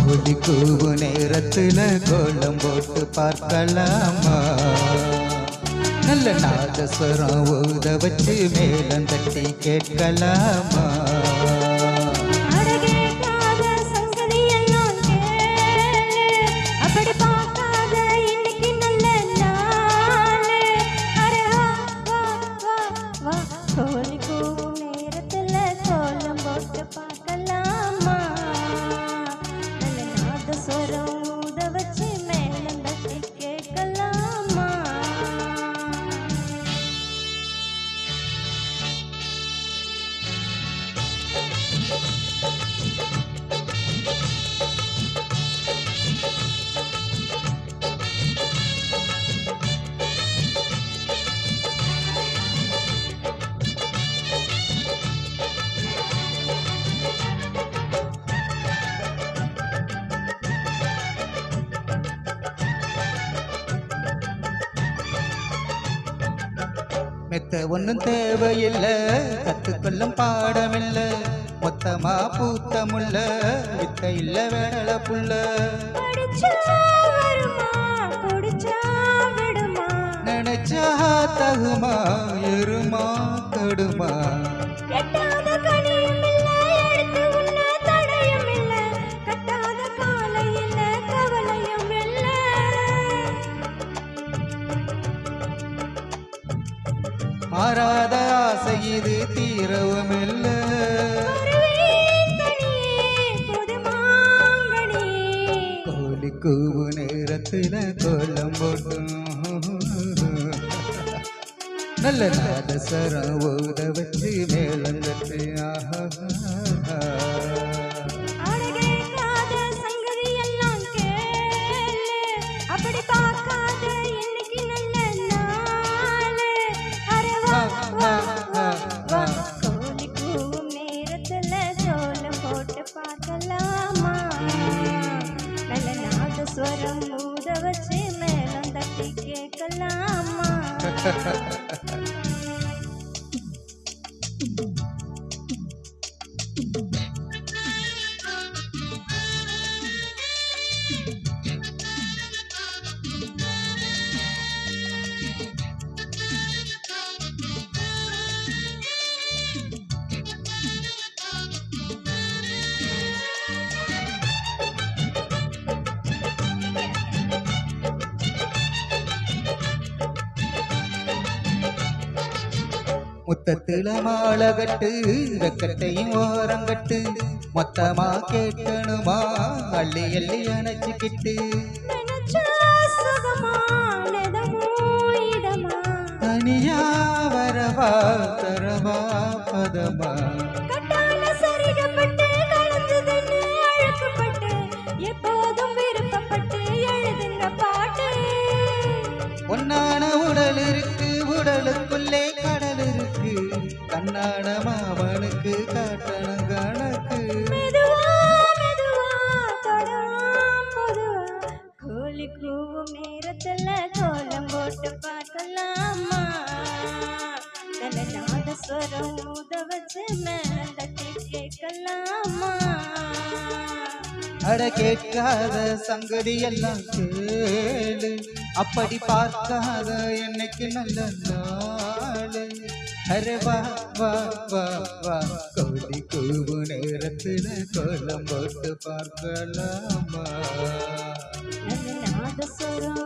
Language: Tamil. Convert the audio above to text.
கோழி கூவு நேரத்துல கோலம் போட்டு பார்க்கலாமா? நல்ல நாதஸ்வரம் ஊத வச்சு மேலம் தட்டி கேட்கலாமா? மெத்த ஒன்னும் தேவையில்லை, கத்துக்கொள்ளும் பாடமில்ல, மொத்தமா பூத்தமுள்ள வித்த இல்ல வேடல புள்ள. நினைச்சா தகுமா எருமா கடுமா? மாறாத ஆசை இது தீரவும் இல்லை. கோழி கூவு நேரத்துல கோலம் போட்டும் நல்ல நாதஸ்வரம் ஊத வச்சு மேலங்கட்டு. கோழி கூவும் நேரத்துல கோலம் போட்டு பார்க்கலாமா? நல்ல நாதஸ்வரம் ஊத வச்சு மேலம் தட்டி கேட்கலாமா? முத்தத்தில மாலை கட்டு, வெக்கட்டையும் ஓரங்கட்டு, மொத்தமா கேட்கணுமா அள்ளி அள்ளி அணைச்சிக்கிட்டு. தனியா வரவா தரவா பதமா? பொன்னான உடல் இருக்கு, உடலுக்குள்ளே கடல் இருக்கு, கண்ணாட மாமனுக்கு காட்டணும் கணக்கு. கோழி கூவும் நேரத்துல கோலம் போட்டு பார்க்கலாமா? நல்ல நாதஸ்வரம் ஊத வச்சு மேல தட்டி கேட்கலாமா? அட கேட்காத சங்கதி எல்லாம் கேளு, அப்படி பார்க்காத என்னைக்கு நல்ல நாளு. அரே வா வா வா வா, கோழி கூவு நேரத்துல கோலம் போட்டு பார்க்கலாமா? நல்ல நாதஸ்வரம்